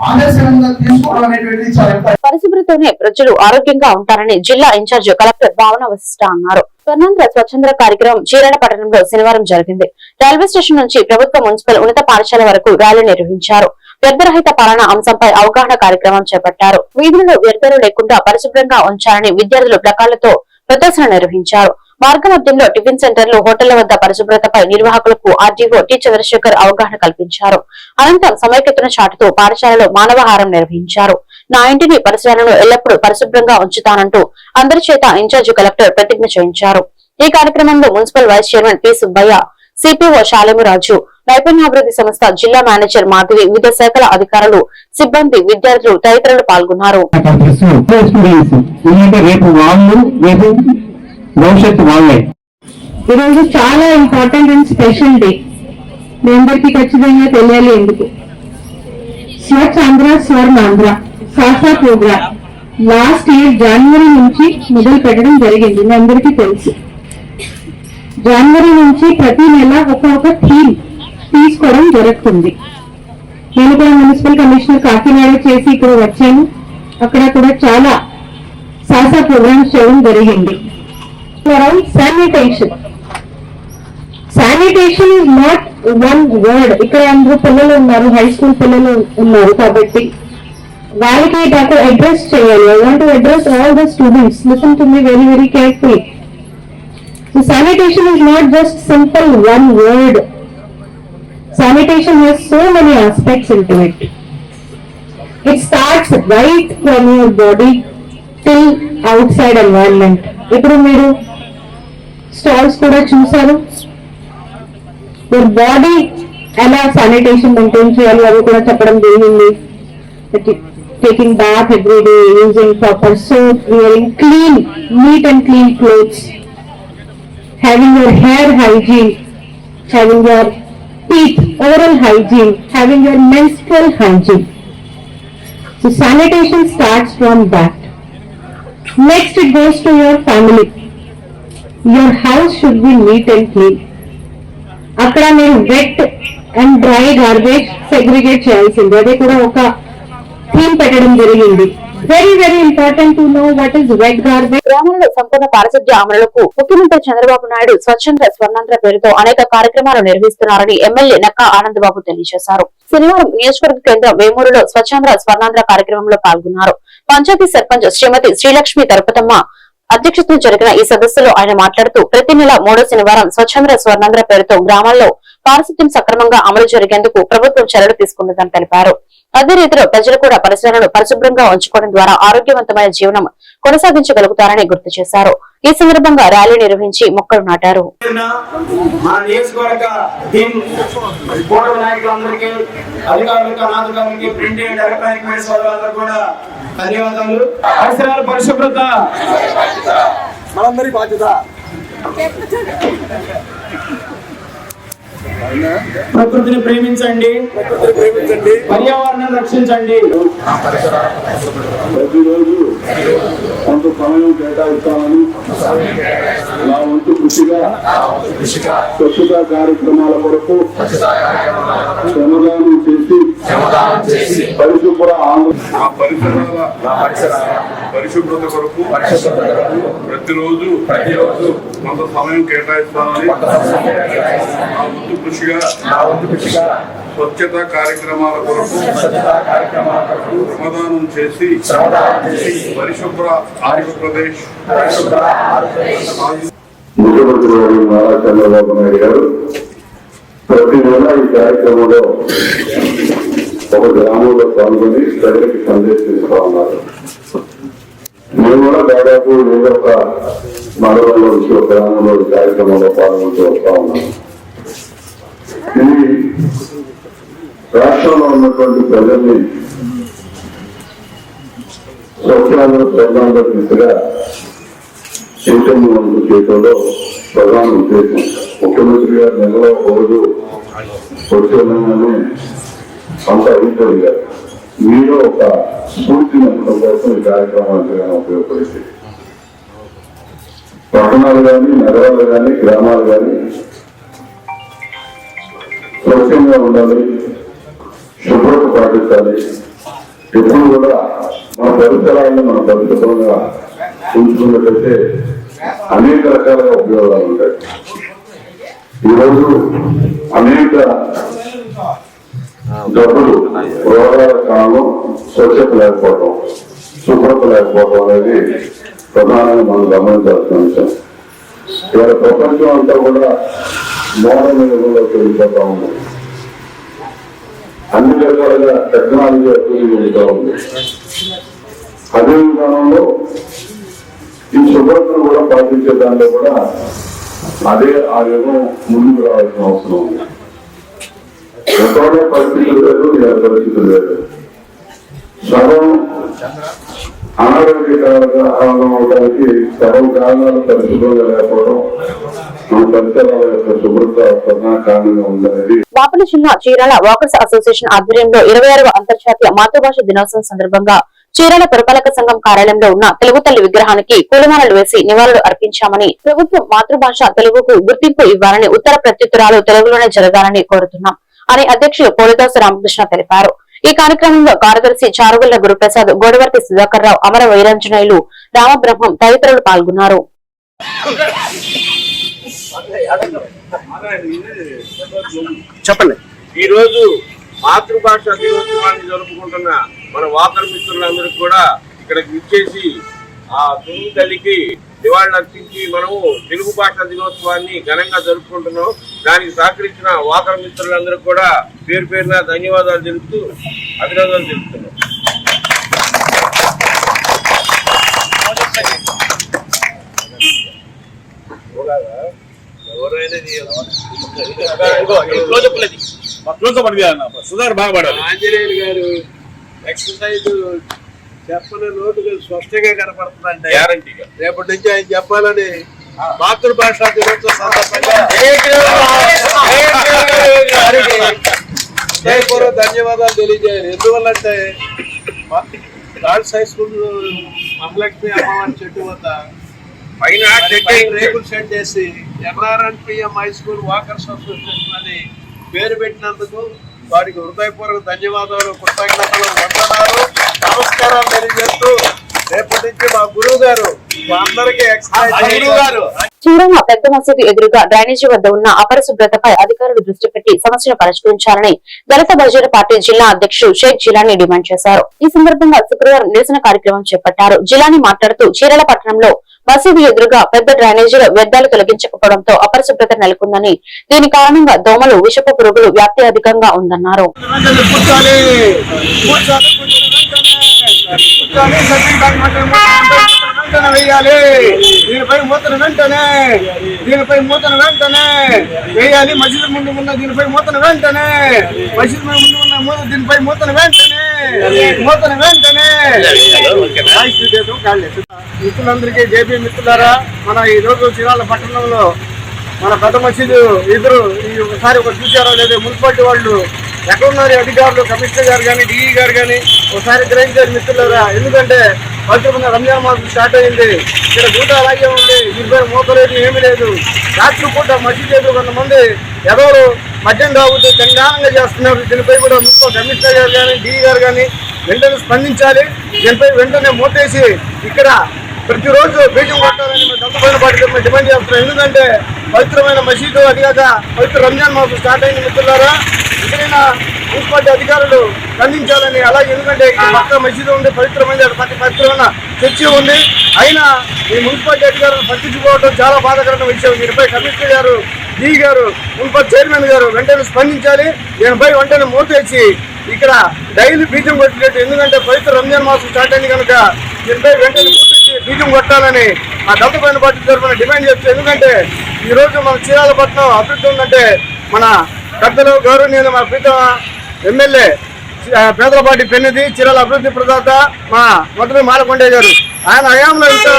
ఆదర్శంగా తీసుకోవడం అనేటువంటిది చాలా. పరిశుభ్రతతోనే ప్రజలు ఆరోగ్యంగా ఉంటారని జిల్లా ఇన్ఛార్జ్ కలెక్టర్ భావన వశిష్ఠ అన్నారు. స్వర్ణాంధ్ర స్వచ్ఛంద్ర కార్యక్రమం చీరాల పట్టణంలో శనివారం జరిగింది. రైల్వే స్టేషన్ నుంచి ప్రభుత్వ మున్సిపల్ ఉన్నత పాఠశాల వరకు ర్యాలీ నిర్వహించారు. వ్యర్థరహిత పాలన అంశంపై అవగాహన కార్యక్రమం చేపట్టారు. వీధులలో వ్యర్థాలు లేకుండా పరిశుభ్రంగా ఉంచాలని విద్యార్థులు ప్లకార్డులతో ప్రదర్శన నిర్వహించారు. మార్గ మధ్యంలో టిఫిన్ సెంటర్లు, హోటళ్ల వద్ద పరిశుభ్రతపై నిర్వాహకులకు ఆర్డీఓ టి చంద్రశేఖర్ అవగాహన కల్పించారు. అనంతరం సమైక్యతను చాటుతూ పాఠశాలలో మానవహారం నిర్వహించారు. నా ఇంటిని, పరిసరాలను ఎల్లప్పుడూ పరిశుభ్రంగా ఉంచుతానంటూ అందరి చేత ఇన్ఛార్జి కలెక్టర్ ప్రతిజ్ఞ చేయించారు. ఈ కార్యక్రమంలో municipal vice chairman P Subbaiah, CPO Salemuraju, నైపుణ్యాభివృద్ధి సంస్థ జిల్లా మేనేజర్ మాధవి, వివిధ శాఖల అధికారులు, సిబ్బంది, విద్యార్థులు తదితరులు పాల్గొన్నారు. ఈరోజు చాలా ఇంపార్టెంట్ అండ్ స్పెషల్ డే. మీ అందరికీ ఖచ్చితంగా తెలియాలి ఎందుకు. స్వచ్ఛాంధ్ర స్వర్ణాంధ్ర సాసా ప్రోగ్రామ్ లాస్ట్ ఇయర్ జనవరి నుంచి మొదలు పెట్టడం జరిగింది. మీ అందరికీ తెలుసు. జనవరి నుంచి ప్రతి నెల ఒక్కొక్క థీమ్ తీసుకోవడం జరుగుతుంది. నేను కూడా మున్సిపల్ కమిషనర్ కాకినాడ చేసి ఇక్కడ వచ్చాను. అక్కడ కూడా చాలా సాసా ప్రోగ్రామ్స్ చేయడం జరిగింది. Sanitation is not one word. ఇక్కడ అందరూ పిల్లలు ఉన్నారు, హై స్కూల్ పిల్లలు ఉన్నారు కాబట్టి వాళ్ళకి నాకు అడ్రస్ చేయాలి. I want to address all the students. Listen to me very very carefully. So sanitation is not just simple one word. Sanitation has so many aspects into it. It starts right from your body till outside environment. ఇప్పుడు మీరు stalls కూడా చూసారు. your body ఎలా sanitation maintain చేయాలి అవి కూడా చెప్పడం జరిగింది. taking bath every day, using proper soap, wearing clean, neat and clean clothes, having your hair hygiene, having your teeth, oral hygiene, having your menstrual hygiene. So sanitation starts from that. Next it goes to your family. Your house should be neat and clean. అక్కడ మీరు wet and dry garbage segregate చేయాల్సింది. అదే కూడా ఒక theme పెట్టడం జరిగింది. Very very important to know what is wet garbage. గ్రామంలో సంపూర్ణ పారిశుద్ధ్య అమలులకు ముఖ్యమంత్రి చంద్రబాబు నాయుడు స్వచ్ఛంద స్వర్ణాంధ్ర పేరుతో అనేక కార్యక్రమాలు నిర్వహిస్తున్నారని ఎమ్మెల్యే నక్కా ఆనందబాబు తెలియజేశారు. శనివారం నియోజకవర్గ కేంద్రం వేమూరులో స్వచ్ఛంద స్వర్ణాంధ్ర కార్యక్రమంలో పాల్గొన్నారు. పంచాయతీ సర్పంచ్ శ్రీమతి శ్రీలక్ష్మి తరుపతమ్మ అధ్యక్షతన జరిగిన ఈ సదస్సులో ఆయన మాట్లాడుతూ ప్రతి నెల 3వ శనివారం స్వచ్ఛంద స్వర్ణాంధ్ర పేరుతో గ్రామాల్లో పారిశుద్ధ్యం సక్రమంగా అమలు జరిగేందుకు ప్రభుత్వం చర్యలు తీసుకుంటుందని తెలిపారు. అదే రీతిలో ప్రజలు కూడా పరిసరాలను పరిశుభ్రంగా ఉంచుకోవడం ద్వారా ఆరోగ్యవంతమైన జీవనం కొనసాగించగలుగుతారని గుర్తు చేశారు. ఈ సందర్భంగా ర్యాలీ నిర్వహించి మొక్కలు నాటారు. పరిశుభ్రత మనందరి బాధ్యత. ప్రకృతిని ప్రేమించండి, పర్యావరణాన్ని రక్షించండి. ప్రతిరోజు కొంత సమయం కేటాయిస్తామని నా వంతు కృషిగా స్వచ్ఛతా కార్యక్రమాల కొరకు శ్రమదానం చేసి పరిశుభ్ర పరిశుభ్రత కొరకు ప్రతిరోజు కొంత సమయం కేటాయిస్తామని నా వంతు కృషిగా స్వచ్ఛతా కార్యక్రమాల కొరకు శ్రమదానం చేసి పరిశుభ్ర ఆంధ్రప్రదేశ్ ముఖ్యమంత్రి గారు నారా చంద్రబాబు నాయుడు గారు ప్రతి నెల ఈ కార్యక్రమంలో ఒక గ్రామంలో పాల్గొని ప్రజలకు సందేశం ఇస్తా ఉన్నారు. మేము కూడా దాదాపు ఏదో ఒక మండలంలో నుంచి ఒక గ్రామంలో కార్యక్రమంలో పాల్గొంటూ వస్తా ఉన్నాం. ఇది రాష్ట్రంలో ఉన్నటువంటి ప్రజల్ని స్వచ్ఛంద దిశగా చైతన్యం చేయడంలో ప్రధాన ఉద్దేశం. ముఖ్యమంత్రి గారు నెలలో రోజు వచ్చేదాన్ని అంత అయిపోయారు. మీలో ఒక స్ఫూర్తిని అందడం కోసం ఈ కార్యక్రమం ఎంతగానో ఉపయోగపడింది. పట్టణాలు కానీ, నగరాలు కానీ, గ్రామాలు కానీ స్వచ్ఛంగా ఉండాలి, శుభ్రత పాటించాలి. ఎప్పుడు కూడా మన పరిసరాలను మన పరిశుభ్రంగా ఉంచుకున్నట్లయితే అనేక రకాలుగా ఉపయోగాలు ఉంటాయి. ఈరోజు అనేక జబ్బులు, రోగాల కారణం స్వచ్ఛత లేకపోవడం, శుభ్రత లేకపోవడం అనేది ప్రధానంగా మనం గమనించాల్సిన అంశం. ఇవాళ ప్రపంచం అంతా కూడా మోడర్న్ యుగంలోకి వెళ్ళిపోతా ఉంది. అన్ని రకాలుగా టెక్నాలజీ అభివృద్ధి చెందుతూ ఉంది. అదే విధానంలో ఈ శుభ్రతను కూడా పాటించే దాంట్లో కూడా అదే ఆ యుగం ముందుకు రావాల్సిన అవసరం ఉంది. ఎక్కడే పరిస్థితులు లేదు, ఏ పరిస్థితులు లేదు. సగం అనారోగ్యకరంగా అవడానికి సగం కారణాలు పరిశుభ్రంగా లేకపోవడం, మన పరిసరాల యొక్క శుభ్రత ప్రధాన కారణంగా ఉందనేది. బాపట్ల జిల్లా చీరాల వాకర్స్ అసోసియేషన్ ఆధ్వర్యంలో 26వ అంతర్జాతీయ మాతృభాష దినోత్సవం సందర్భంగా చీరాల పురపాలక సంఘం కార్యాలయంలో ఉన్న తెలుగు తల్లి విగ్రహానికి పూలమాలలు వేసి నివాళులు అర్పించామని, ప్రభుత్వం మాతృభాష తెలుగుకు గుర్తింపు ఇవ్వాలని, ఉత్తర ప్రత్యుత్తరాలు తెలుగులోనే జరగాలని కోరుతున్నాం అని అధ్యక్షులు పోలిదాసు రామకృష్ణ తెలిపారు. ఈ కార్యక్రమంలో కార్యదర్శి చారుగుళ్ల గురుప్రసాద్, గోడవర్తి సుధాకర్ రావు, అమర వైరంజనేయులు, రామబ్రహ్మం తదితరులు పాల్గొన్నారు. చెప్పండి. ఈ రోజు మాతృభాష దినోత్సవాన్ని జరుపుకుంటున్న మన వాకర్ మిత్రులందరికీ కూడా ఇక్కడికి విచ్చేసి ఆ తెలుగు తల్లికి నివాళులర్పించి మనము తెలుగు భాష దినోత్సవాన్ని ఘనంగా జరుపుకుంటున్నాం. దానికి సహకరించిన వాకర్ మిత్రులందరికీ కూడా పేరు పేరున ధన్యవాదాలు తెలుపుతూ అభినందనలు తెలుపుతున్నాం. సుధార్ బాగుపడాలి. ఆంజనేయులు గారు ఎక్సర్సైజ్ చెప్పని నోటు స్పష్టంగా కనపడుతుందంటే గ్యారంటీగా రేపటి నుంచి ఆయన చెప్పాలని మాతృభాష దినోత్సవ సందర్భంగా హృదయపూర్వక ధన్యవాదాలు తెలియజేయాలి. ఎందువల్లంటే గర్ల్స్ హై స్కూల్ మహాలక్ష్మి అమ్మవారి చెట్టు వద్ద పైన రేకులు సెట్ చేసి NRNPM high school walkers association అని పేరు పెట్టినందుకు వారికి హృదయపూర్వక ధన్యవాదాలు, కృతజ్ఞతలు, వందనాలు, నమస్కారాలు తెలియజేస్తూ రేపటి నుంచి మా గురువు గారు అందరికీ చీరాల పెద్ద మసీదు ఎదురుగా డ్రైనేజీ వద్ద ఉన్న అపరిశుభ్రతపై అధికారులు దృష్టి పెట్టి సమస్యను పరిష్కరించాలని దళిత బహుజన పార్టీ జిల్లా అధ్యక్షుడు షేక్ జిలానీ డిమాండ్ చేశారు. ఈ సందర్భంగా శుక్రవారం నిరసన కార్యక్రమం చేపట్టారు. జిలానీ మాట్లాడుతూ చీరాల పట్టణంలో మసీదు ఎదురుగా పెద్ద డ్రైనేజీలో వ్యర్థాలు తొలగించకపోవడంతో అపరిశుభ్రత నెలకొందని, దీని కారణంగా దోమలు, విషపు పురుగులు వ్యాప్తి అధికంగా ఉందన్నారు. దీనిపై మూతను వెంటనే వేయాలి. మసీదు ముందు ఉన్న దీనిపై మూతను వెంటనే దీనిపై మూతను వెంటనే మిత్రులందరికీ జేపీ మిత్రులారా, మన ఈ రోజు చీరాల పట్టణంలో మన పెద్ద మసీదు ఎదురు ఒకసారి చూసారో లేదో మున్సిపాలిటీ వాళ్ళు ఎక్కడున్నారు అధికారులు, కమిషనర్ గారు కానీ, డిఈ గారు కానీ ఒకసారి గ్రహించారు మిత్రులారా. ఎందుకంటే పవిత్రమైన రంజాన్ మాసం స్టార్ట్ అయింది. ఇక్కడ గూట అలాగే ఉంది. దీనిపై మూతలేదు, ఏమీ లేదు. రాత్రి పూట మసీదు ఎదురు కొంతమంది ఎవరు మద్యం తాగుతూ చండాలంగా చేస్తున్నారు. దీనిపై కూడా మున్సిపల్ కమిషనర్ గారు కానీ, డిఈ గారు కానీ వెంటనే స్పందించాలి. దీనిపై వెంటనే మూతేసి ఇక్కడ ప్రతిరోజు బీజం కొట్టాలని దళిత పార్టీ డిమాండ్ చేస్తున్నాం. ఎందుకంటే పవిత్రమైన మసీదు, అదిగాక పవిత్ర రంజాన్ మాసం స్టార్ట్ అయింది మిత్రులారా. ఇక్కడైనా మున్సిపాలిటీ అధికారులు స్పందించాలని, అలాగే ఎందుకంటే పక్క మసీదు ఉంది, పవిత్రమైన చర్చి ఉంది, అయినా ఈ మున్సిపాలిటీ అధికారులు పట్టించుకోవడం చాలా బాధాకరమైన విషయం. దీనిపై కమిషనర్ గారు, డిఈ గారు, మున్సిపల్ చైర్మన్ గారు వెంటనే స్పందించాలి. దీనిపై వెంటనే మూతేసి ఇక్కడ డైలీ బీజం కొట్టేట్టు, ఎందుకంటే పవిత్ర రంజాన్ మాసం స్టార్ట్ అయింది కనుక దీనిపై వెంటనే మూతేసి బీజం కొట్టాలని ఆ దళిత పార్టీ తరఫున డిమాండ్ చేస్తాం. ఎందుకంటే ఈ రోజు మన చీరాలపట్నం అభివృద్ధి ఉందంటే మన పెద్దలు గౌరవనీయులు మా ప్రీతమ ఎమ్మెల్యే పేదలపాటి పెన్నిది, చీరాల అభివృద్ధి ప్రదాత మా మొదటి మాలకొండ గారు, ఆయన హయాంలో ఇంత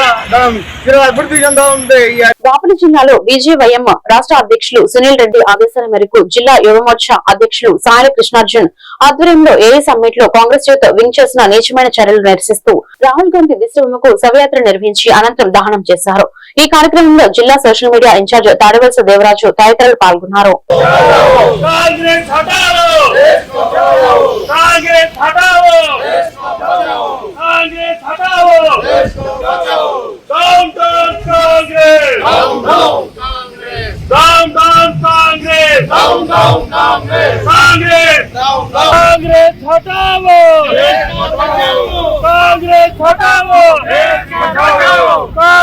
చీరాల అభివృద్ధి చెందా ఉంది. బాపట్ల జిల్లాలో బీజేవైఎం రాష్ట్ర అధ్యక్షులు సునీల్ రెడ్డి ఆదేశాల మేరకు జిల్లా యువమోర్చా అధ్యక్షులు సాయి కృష్ణార్జున్ ఆధ్వర్యంలో ఏఏ సమ్మిట్ లో కాంగ్రెస్ యూత్ వింగ్ చేసిన నీచమైన చర్యలు నిరసిస్తూ రాహుల్ గాంధీ విశ్వముకు శవయాత్ర నిర్వహించి అనంతరం దహనం చేశారు. ఈ కార్యక్రమంలో జిల్లా social media incharge Tadivalasa Devaraju తదితరులు పాల్గొన్నారు.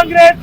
Congress!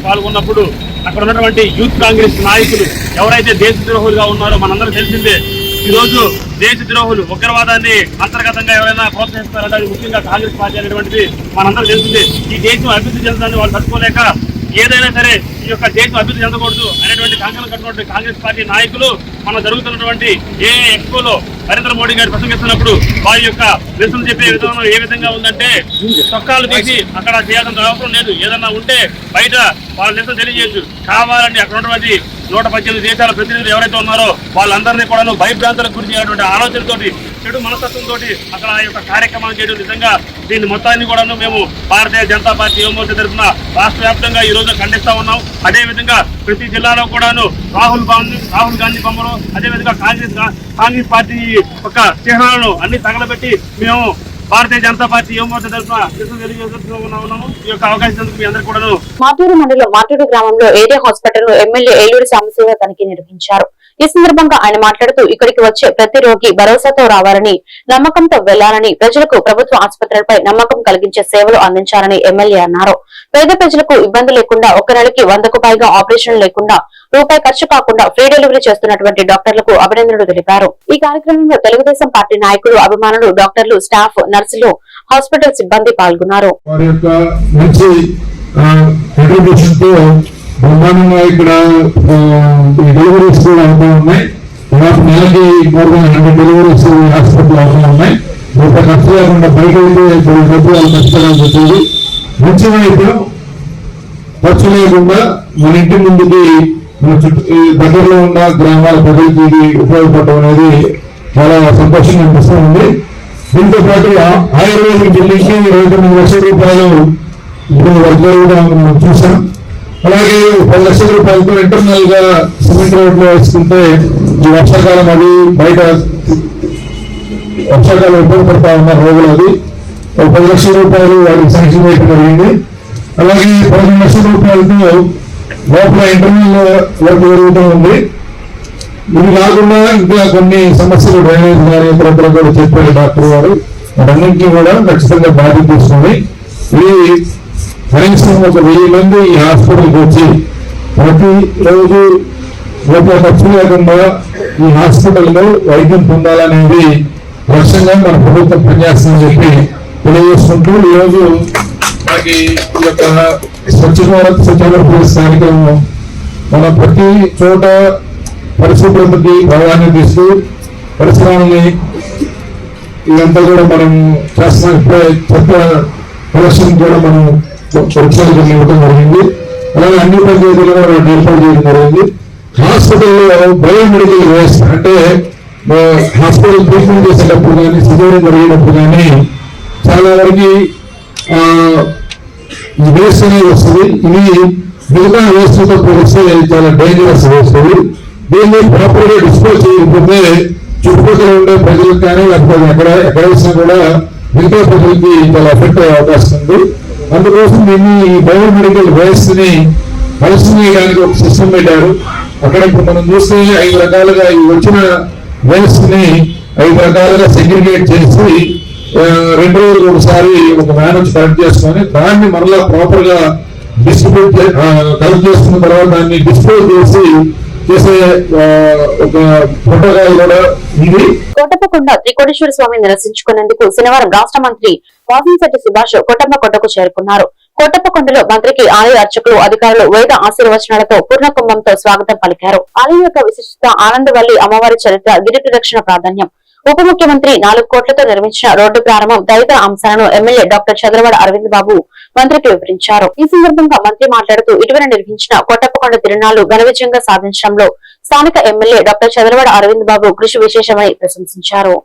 పాల్గొన్నప్పుడు అక్కడ ఉన్నటువంటి యూత్ కాంగ్రెస్ నాయకులు ఎవరైతే దేశద్రోహులుగా ఉన్నారో మనందరూ తెలిసిందే. ఈ రోజు దేశద్రోహులు ఉగ్రవాదాన్ని అంతర్గతంగా ఎవరైనా ప్రోత్సహిస్తారంటే అది ముఖ్యంగా కాంగ్రెస్ పార్టీ అనేటువంటిది మనందరూ తెలిసిందే. ఈ దేశం అభివృద్ధి చెందడాన్ని వాళ్ళు తట్టుకోలేక ఏదైనా సరే ఈ యొక్క దేశం అభివృద్ధి చెందకూడదు అనేటువంటి కాంగ్రెస్ కట్టుకున్నటువంటి కాంగ్రెస్ పార్టీ నాయకులు మనం జరుగుతున్నటువంటి ఎక్స్పోలో నరేంద్ర మోడీ గారు ప్రసంగిస్తున్నప్పుడు వారి యొక్క నిరసన చెప్పే విధానం ఏ విధంగా ఉందంటే చొక్కాలు తీసి అక్కడ చేయాల్సిన అవసరం లేదు. ఏదన్నా ఉంటే బయట వాళ్ళ నిరసన తెలియజేయచ్చు. కావాలని అక్కడ ఉన్నటువంటి 118 దేశాల ప్రతినిధులు ఎవరైతే ఉన్నారో వాళ్ళందరినీ కూడా భయభ్రాంతులకు గురి చేయాలంటే ఆలోచనతోటి చెడు మనస్తత్వంతో అక్కడ ఆ యొక్క కార్యక్రమాలు చేయడం నిజంగా దీన్ని మొత్తాన్ని కూడా మేము భారతీయ జనతా పార్టీ యువమోర్చా తరఫున రాష్ట్ర వ్యాప్తంగా ఈ రోజు ఖండిస్తా ఉన్నాం. అదేవిధంగా ప్రతి జిల్లాలో కూడాను రాహుల్ గాంధీ బొమ్మలు అదేవిధంగా కాంగ్రెస్ పార్టీ యొక్క చిహ్నాలను అన్ని తగలబెట్టి మేము భారతీయ జనతా పార్టీ యువమోర్చా తరఫున తెలియజేస్తున్నాము. ఈ యొక్క అవకాశం మీ అందరికీ కూడా. మాటూరు మండలం మాటూరు గ్రామంలో ఏరియా హాస్పిటల్ ను ఎమ్మెల్యే ఏలూరు సాంబశివరావు తనిఖీ నిర్వహించారు. ఈ సందర్భంగా ఆయన మాట్లాడుతూ ఇక్కడికి వచ్చే ప్రతి రోగి భరోసాతో రావాలని, నమ్మకంతో వెళ్లాలని, ప్రజలకు ప్రభుత్వ ఆసుపత్రులపై నమ్మకం కలిగించే సేవలు అందించాలని ఎమ్మెల్యే అన్నారు. పేద ప్రజలకు ఇబ్బంది లేకుండా ఒక్క నెలకి 100కు పైగా ఆపరేషన్లు లేకుండా రూపాయి ఖర్చు కాకుండా ఫ్రీ డెలివరీ చేస్తున్నటువంటి డాక్టర్లకు అభినందనలు తెలిపారు. ఈ కార్యక్రమంలో తెలుగుదేశం పార్టీ నాయకులు, అభిమానులు, డాక్టర్లు, స్టాఫ్, నర్సులు, హాస్పిటల్ సిబ్బంది పాల్గొన్నారు. బ్రహ్మాండంగా ఇక్కడ డెలివరీస్ కూడా అవుతూ ఉన్నాయి. నెలకి డెలివరీస్ హాస్పిటల్ అవుతూ ఉన్నాయి. రూపాయి ఖర్చు లేకుండా బయట అయితే డబ్బు వాళ్ళు ఖర్చుకోవడం చెప్పేది. మంచి వైద్యం ఖర్చు లేకుండా మన ఇంటి ముందుకి మన దగ్గరలో ఉన్న గ్రామాల ప్రజలకి ఉపయోగపడడం అనేది చాలా సంతోషంగా అనిపిస్తూ ఉంది. దీంతో పాటు ఆయుర్వేదిక్ ఢిల్లీకి 29 లక్షల రూపాయలు ఇప్పుడు వర్గాలుగా మనం చూసాం. అలాగే 10 లక్షల రూపాయలతో ఇంటర్నల్ గా సిమెంట్ రోడ్ లో వేసుకుంటే ఈ వర్షాకాలం అది బయట వర్షాకాలం ఉపయోగపడతా ఉన్న రోగులు అది 10 లక్షల రూపాయలు వారికి శాంక్షన్ చేయడం జరిగింది. అలాగే 15 లక్షల రూపాయలతో లోపల ఇంటర్నల్ వర్క్ జరుగుతూ ఉంది. ఇది కాకుండా ఇంకా కొన్ని సమస్యలు డ్రైనేజ్ కానీ ఇతర కూడా చెప్పారు డాక్టర్ గారు. వాటన్నింటినీ కూడా ఖచ్చితంగా బాధ్యత తీసుకుని ఇది కనీసం 1000 మంది ఈ హాస్పిటల్కి వచ్చి ప్రతి రోజు రూపాయి ఖర్చు లేకుండా ఈ హాస్పిటల్లో వైద్యం పొందాలనేది లక్ష్యంగా మన ప్రభుత్వం పనిచేస్తుందని చెప్పి తెలియజేసుకుంటూ ఈరోజు మనకి ఈ యొక్క స్వచ్ఛ భారత్ స్వచ్ఛాంధ్రప్రదేశ్ కార్యక్రమం మన ప్రతి చోట పరిశుభ్రతకి ప్రాధాన్యత ఇస్తూ పరిసరాలని ఇదంతా కూడా మనం చేస్తున్నాం. ఇప్పుడే చెత్త కలెక్షన్ కూడా మనం పరిశోధన ఇవ్వడం జరిగింది. అలాగే అన్ని పంచాయతీలు కూడా ఏర్పాటు చేయడం జరిగింది. హాస్పిటల్లో బయోమెడికల్ వేస్ట్ అంటే హాస్పిటల్ ట్రీట్మెంట్ చేసేటప్పుడు కానీ సిజేరియన్ జరిగేటప్పుడు కానీ చాలా వరకు ఈ వేస్ట్ అనేది వస్తుంది. ఇది మిగతా వేస్ట్తో పోలిస్తే చాలా డేంజరస్ వేస్ట్. దీన్ని ప్రాపర్ గా డిస్పోజ్ చేయకపోతే చుట్టుపక్కల ఉండే ప్రజలకు కానీ లేకపోతే ఎక్కడ వేసినా కూడా మిగతా ప్రజలకి చాలా ఎఫెక్ట్ అయ్యే అవకాశం ఉంది. అందుకోసం దీన్ని బయోమెడికల్ వేస్ట్ ని కలిసి చేయడానికి ఒక సిస్టమ్ పెట్టారు. అక్కడ ఇప్పుడు మనం చూస్తే 5 రకాలుగా ఈ వచ్చిన వేస్ట్ ని 5 రకాలుగా సెగ్రిగేట్ చేసి 2 రోజులకు ఒకసారి ఒక వ్యాన్ వచ్చి కలెక్ట్ చేసుకొని దాన్ని మరలా ప్రాపర్ గా డిస్ట్రిబ్యూట్ కలెక్ట్ చేసుకున్న తర్వాత దాన్ని డిస్పోజ్ చేసి చేసే ఒక ప్రోటోకాల్ కూడా ఉంది. కోటప్పకొండ త్రికోటేశ్వర స్వామిని దర్శించుకునేందుకు శనివారం రాష్ట్ర మంత్రి వాసంశెట్టి సుభాష్ కోటప్పకొండకు చేరుకున్నారు. కోటప్పకొండలో మంత్రికి ఆలయ అర్చకులు, అధికారులు వేద ఆశీర్వచనాలతో పూర్ణకుంభంతో స్వాగతం పలికారు. ఆలయం యొక్క విశిష్టత, ఆనందవల్లి అమ్మవారి చరిత్ర, గిరి ప్రదక్షిణ ప్రాధాన్యం, ఉప ముఖ్యమంత్రి 4 కోట్లతో నిర్మించిన రోడ్డు ప్రారంభం తదితర అంశాలను ఎమ్మెల్యే డాక్టర్ చంద్రవాడ అరవింద్ బాబు మంత్రికి వివరించారు. ఈ సందర్భంగా మంత్రి మాట్లాడుతూ ఇటీవల నిర్వహించిన కొట్టప్పకొండ తిరునాళ్లు ఘన విజయంగా సాధించడంలో స్థానిక ఎమ్మెల్యే డాక్టర్ చంద్రవాడ అరవింద్ బాబు కృషి విశేషమని ప్రశంసించారు.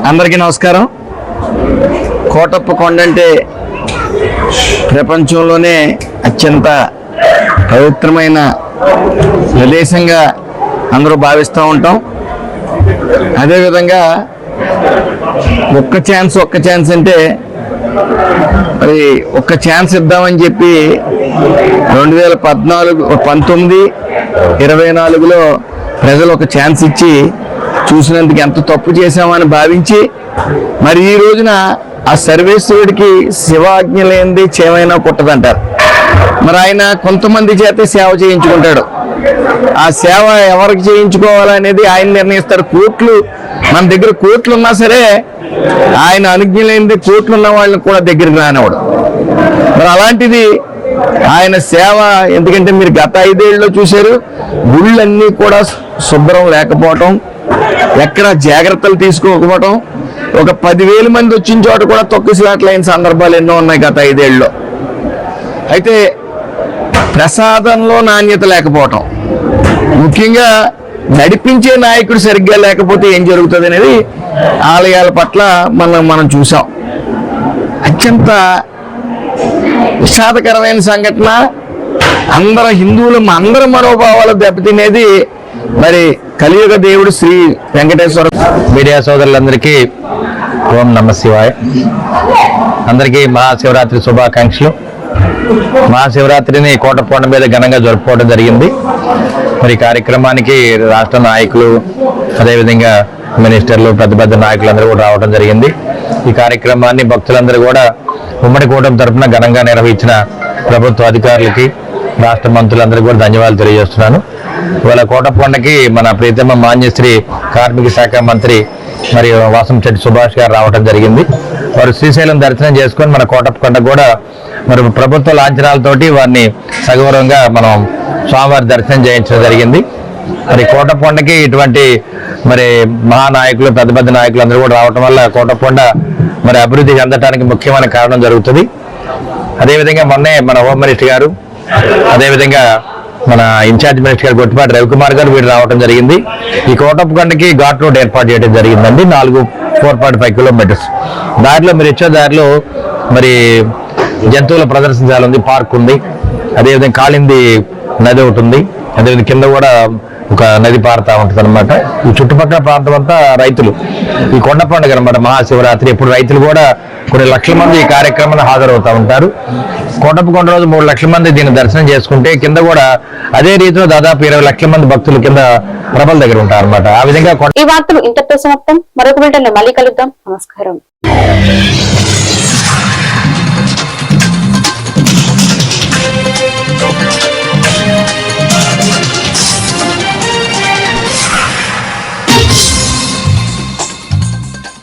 అందరికీ నమస్కారం. కోటప్పకొండ అంటే ప్రపంచంలోనే అత్యంత పవిత్రమైన ప్రదేశంగా అందరూ భావిస్తూ ఉంటాం. అదేవిధంగా ఒక్క ఛాన్స్ అంటే మరి ఒక్క ఛాన్స్ ఇద్దామని చెప్పి 2019-24లో ప్రజలు ఒక ఛాన్స్ ఇచ్చి చూసినందుకు ఎంత తప్పు చేశామని భావించి మరి ఈ రోజున ఆ సర్వేశ్వరుడికి శివాజ్ఞ లేనిది చేమైనా పుట్టదంటారు. మరి ఆయన కొంతమంది చేత సేవ చేయించుకుంటాడు. ఆ సేవ ఎవరికి చేయించుకోవాలనేది ఆయన నిర్ణయిస్తాడు. మన దగ్గర కోట్లు ఉన్నా సరే ఆయన అనుజ్ఞ లేనిది కోట్లు ఉన్న వాళ్ళని కూడా దగ్గరికి రానివాడు. మరి అలాంటిది ఆయన సేవ, ఎందుకంటే మీరు గత 5 ఏళ్ళలో చూశారు, గుళ్ళన్నీ కూడా శుభ్రం లేకపోవటం, ఎక్కడ జాగ్రత్తలు తీసుకోకపోవటం, ఒక 10,000 మంది వచ్చిన చోట కూడా తొక్కిసలాట్లైన సందర్భాలు ఎన్నో ఉన్నాయి గత 5 ఏళ్ళలో. అయితే ప్రసాదంలో నాణ్యత లేకపోవటం, ముఖ్యంగా నడిపించే నాయకుడు సరిగ్గా లేకపోతే ఏం జరుగుతుంది అనేది ఆలయాల పట్ల మనం చూసాం. అత్యంత విషాదకరమైన సంఘటన. అందరు హిందువులు అందరి మనోభావాలు దెబ్బతినేది మరి కలియుగ దేవుడు శ్రీ వెంకటేశ్వర. మీడియా సోదరులందరికీ ఓం నమ శివాయ. అందరికీ మహాశివరాత్రి శుభాకాంక్షలు. మహాశివరాత్రిని కోటప్పకొండ మీద ఘనంగా జరుపుకోవడం జరిగింది. మరి కార్యక్రమానికి రాష్ట్ర నాయకులు, అదేవిధంగా మినిస్టర్లు, పెద్ద నాయకులందరూ కూడా రావడం జరిగింది. ఈ కార్యక్రమాన్ని భక్తులందరూ కూడా ఉమ్మడి కూటమి తరఫున ఘనంగా నిర్వహించిన ప్రభుత్వ అధికారులకి, రాష్ట్ర మంత్రులందరికీ కూడా ధన్యవాదాలు తెలియజేస్తున్నాను. ఇవాళ కోటప్పకొండకి మన ప్రీతమ మాన్యశ్రీ కార్మిక శాఖ మంత్రి మరియు వాసంశెట్టి సుభాష్ గారు రావడం జరిగింది. వారు శ్రీశైలం దర్శనం చేసుకొని మన కోటప్పకొండ కూడా మరి ప్రభుత్వ లాంఛనాలతోటి వారిని సగౌరవంగా మనం స్వామివారి దర్శనం చేయించడం జరిగింది. మరి కోటప్పకొండకి ఇటువంటి మరి మహానాయకులు, పెద్ద నాయకులు అందరూ కూడా రావడం వల్ల కోటప్పకొండ మరి అభివృద్ధి చెందడానికి ముఖ్యమైన కారణం జరుగుతుంది. అదేవిధంగా మొన్నే మన హోమ్ మినిస్టర్ గారు, అదేవిధంగా మన ఇన్ఛార్జ్ మినిస్టర్ గారు గొట్టిపాటి రవికుమార్ గారు వీరు రావడం జరిగింది. ఈ కోటప్పకొండకి ఘాట్ రోడ్ ఏర్పాటు చేయడం జరిగిందండి. 4.5 కిలోమీటర్స్ దారిలో మీరు ఇచ్చే దారిలో మరి జంతువుల ప్రదర్శనశాల ఉంది, పార్క్ ఉంది, అదేవిధంగా కాళింది నది ఒకటి ఉంది, అదేవిధంగా కింద కూడా ఒక నది పారుతా ఉంటుంది అనమాట. ఈ చుట్టుపక్కల ప్రాంతం అంతా రైతులు. ఈ కొండ పండుగ అనమాట మహాశివరాత్రి. ఇప్పుడు రైతులు కూడా కొన్ని లక్షల మంది ఈ కార్యక్రమాన్ని హాజరవుతా ఉంటారు. కోటప్పకొండ రోజు 3 లక్షల మంది దీన్ని దర్శనం చేసుకుంటే కింద కూడా అదే రీతిలో దాదాపు 20 లక్షల మంది భక్తులు కింద ప్రభల దగ్గర ఉంటారు అనమాట. ఆ విధంగా ఈ వార్తలు ఇంతటితో సమాప్తం. మరొక బిల్టన్లో మళ్ళీ కలుద్దాం. నమస్కారం.